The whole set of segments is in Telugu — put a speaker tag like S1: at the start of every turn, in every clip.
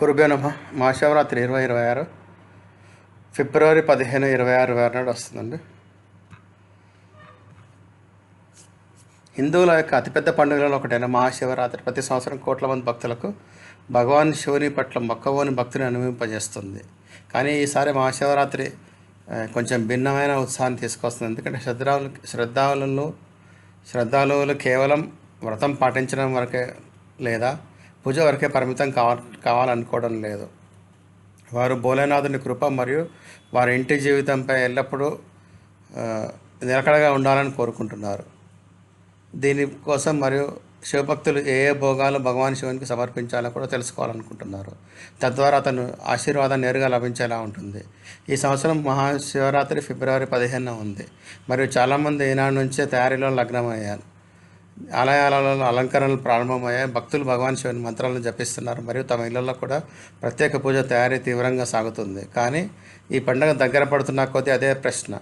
S1: గురుభ్యో నమః. మహాశివరాత్రి 2026 ఫిబ్రవరి 15, 2026 నాడు వస్తుందండి. హిందువుల యొక్క అతిపెద్ద పండుగలలో ఒకటైన మహాశివరాత్రి ప్రతి సంవత్సరం కోట్ల మంది భక్తులకు భగవాన్ శివుని పట్ల మొక్కవోని భక్తిని అనుభవింపజేస్తుంది. కానీ ఈసారి మహాశివరాత్రి కొంచెం భిన్నమైన ఉత్సాహాన్ని తీసుకొస్తుంది. ఎందుకంటే శ్రద్ధాళువులు కేవలం వ్రతం పాటించడం వరకే లేదా పూజ వరకే పరిమితం కావాలనుకోవడం లేదు. వారు భోలేనాథుని కృప మరియు వారి ఇంటి జీవితంపై ఎల్లప్పుడూ నిలకడగా ఉండాలని కోరుకుంటున్నారు. దీనికోసం మరియు శివభక్తులు ఏ భోగాలు భగవాన్ శివునికి సమర్పించాలో కూడా తెలుసుకోవాలనుకుంటున్నారు. తద్వారా అతను ఆశీర్వాదం నేరుగా లభించేలా ఉంటుంది. ఈ సంవత్సరం మహాశివరాత్రి ఫిబ్రవరి 15 ఉంది మరియు చాలామంది ఈనాడు నుంచే తయారీలో లగ్నమయ్యారు. ఆలయాలలో అలంకరణలు ప్రారంభమయ్యాయి. భక్తులు భగవాన్ శివుని మంత్రాలను జపిస్తున్నారు మరియు తమ ఇళ్లలో కూడా ప్రత్యేక పూజ తయారీ తీవ్రంగా సాగుతుంది. కానీ ఈ పండుగ దగ్గర పడుతున్న కొద్దీ అదే ప్రశ్న: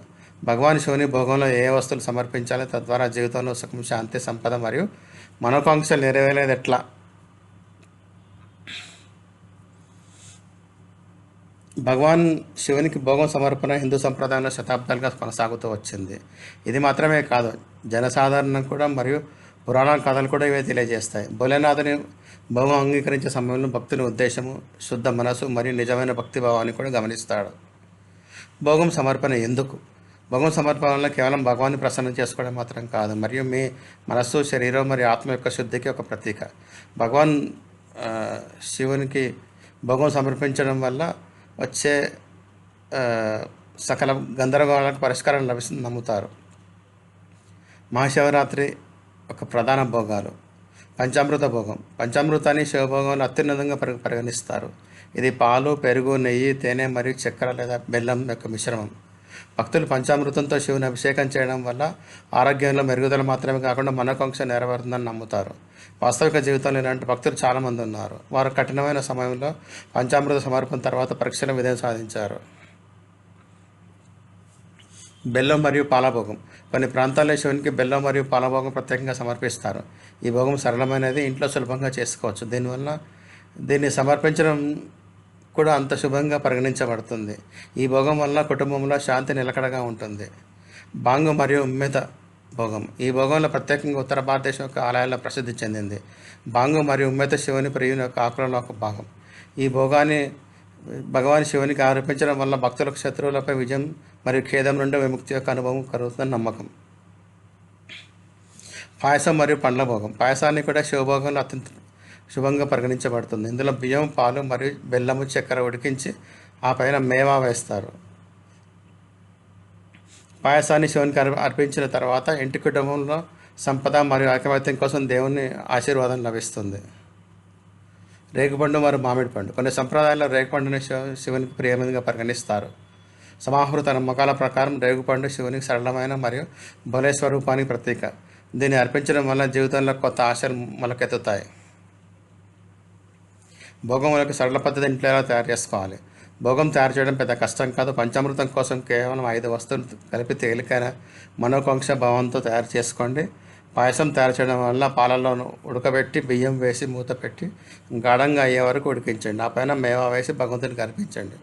S1: భగవాన్ శివుని భోగంలో ఏ వస్తువులు సమర్పించాలి? తద్వారా జీవితంలో సుఖం, శాంతి, సంపద మరియు మనోకాంక్షలు నెరవేరేది ఎట్లా? భగవాన్ శివునికి భోగం సమర్పణ హిందూ సంప్రదాయంలో శతాబ్దాలుగా కొనసాగుతూ వచ్చింది. ఇది మాత్రమే కాదు, జనసాధారణం కూడా మరియు పురాణ కథలు కూడా ఇవే తెలియజేస్తాయి. భోలేనాథుని భోగం అంగీకరించే సమయంలో భక్తుని ఉద్దేశము, శుద్ధ మనసు మరియు నిజమైన భక్తిభావాన్ని కూడా గమనిస్తాడు. భోగం సమర్పణ ఎందుకు? భోగం సమర్పణ వల్ల కేవలం భగవాన్ని ప్రసన్నం చేసుకోవడం మాత్రం కాదు, మరియు మీ మనస్సు, శరీరం మరియు ఆత్మ యొక్క శుద్ధికి ఒక ప్రతీక. భగవాన్ శివునికి భోగం సమర్పించడం వల్ల వచ్చే సకల గందరగోళాలకు పరిష్కారం లభిస్తుంది నమ్ముతారు. మహాశివరాత్రి ఒక ప్రధాన భోగాలు: పంచామృత భోగం. పంచామృతాన్ని శివభోగంలో అత్యున్నతంగా పరిగణిస్తారు. ఇది పాలు, పెరుగు, నెయ్యి, తేనె మరియు చక్కెర లేదా బెల్లం యొక్క మిశ్రమం. భక్తులు పంచామృతంతో శివుని అభిషేకం చేయడం వల్ల ఆరోగ్యంలో మెరుగుదల మాత్రమే కాకుండా మనోకాంక్ష నెరవేరుతుందని నమ్ముతారు. వాస్తవిక జీవితంలో ఇలాంటి భక్తులు చాలామంది ఉన్నారు. వారు కఠినమైన సమయంలో పంచామృత సమర్పణ తర్వాత పరీక్షల విజయం సాధించారు. బెల్లం మరియు పాలభోగం. కొన్ని ప్రాంతాల్లో శివునికి బెల్లం మరియు పాలభోగం ప్రత్యేకంగా సమర్పిస్తారు. ఈ భోగం సరళమైనది, ఇంట్లో సులభంగా చేసుకోవచ్చు. దీన్ని సమర్పించడం కూడా అంత శుభంగా పరిగణించబడుతుంది. ఈ భోగం వల్ల కుటుంబంలో శాంతి నిలకడగా ఉంటుంది. బాంగు మరియు ఉమ్మెత భోగం. ఈ భోగంలో ప్రత్యేకంగా ఉత్తర భారతదేశం యొక్క ఆలయాల్లో ప్రసిద్ధి చెందింది. బాంగు మరియు ఉమ్మెత శివుని ప్రియుని యొక్క ఆకులలో ఒక భాగం. ఈ భోగాన్ని భగవాన్ శివునికి ఆరోపించడం వల్ల భక్తులకు శత్రువులపై విజయం మరియు ఖేదం నుండి విముక్తి యొక్క అనుభవం కలుగుతుందని నమ్మకం. పాయసం మరియు పండ్ల భోగం. పాయసాన్ని కూడా శివభోగంలో అత్యంత శుభంగా పరిగణించబడుతుంది. ఇందులో బియ్యం, పాలు మరియు బెల్లము, చక్కెర ఉడికించి ఆ పైన మేవా వేస్తారు. పాయసాన్ని శివునికి అర్పించిన తర్వాత ఇంటి కుటుంబంలో సంపద మరియు ఐకమత్యం కోసం దేవుని ఆశీర్వాదం లభిస్తుంది. రేగుపండు మరియు మామిడి పండు. కొన్ని సంప్రదాయాల్లో రేగుపండుని శివునికి ప్రియమైనదిగా పరిగణిస్తారు. సమాహృత నమ్మకాల ప్రకారం రేగుపండు శివునికి సరళమైన మరియు బలే స్వరూపానికి ప్రతీక. దీన్ని అర్పించడం వల్ల జీవితంలో కొత్త ఆశలు మొలకెత్తుతాయి. భోగం వరకు సరళ పద్ధతి ఇంట్లో ఎలా తయారు చేసుకోవాలి? భోగం తయారు చేయడం పెద్ద కష్టం కాదు. పంచామృతం కోసం కేవలం 5 వస్తువులు కలిపి తేలికైన మనోకాంక్ష భావంతో తయారు చేసుకోండి. పాయసం తయారు చేయడం వల్ల పాలల్లో ఉడకబెట్టి బియ్యం వేసి మూత పెట్టి గాఢంగా అయ్యే వరకు ఉడికించండి. ఆ పైన మేవా వేసి భగవంతునికి అర్పించండి.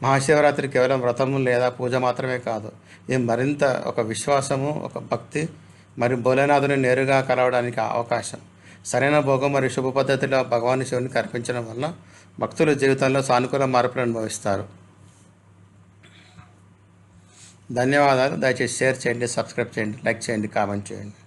S1: మహాశివరాత్రి కేవలం వ్రతము లేదా పూజ మాత్రమే కాదు, ఇది మరింత ఒక విశ్వాసము, ఒక భక్తి మరియు భోలేనాథుని నేరుగా కలవడానికి అవకాశం. సరైన భోగం మరియు శుభ పద్ధతిలో భగవాన్ శివునికి అర్పించడం వల్ల భక్తుల జీవితంలో సానుకూల మార్పులు అనుభవిస్తారు. ధన్యవాదాలు. దయచేసి షేర్ చేయండి, సబ్స్క్రైబ్ చేయండి, లైక్ చేయండి, కామెంట్ చేయండి.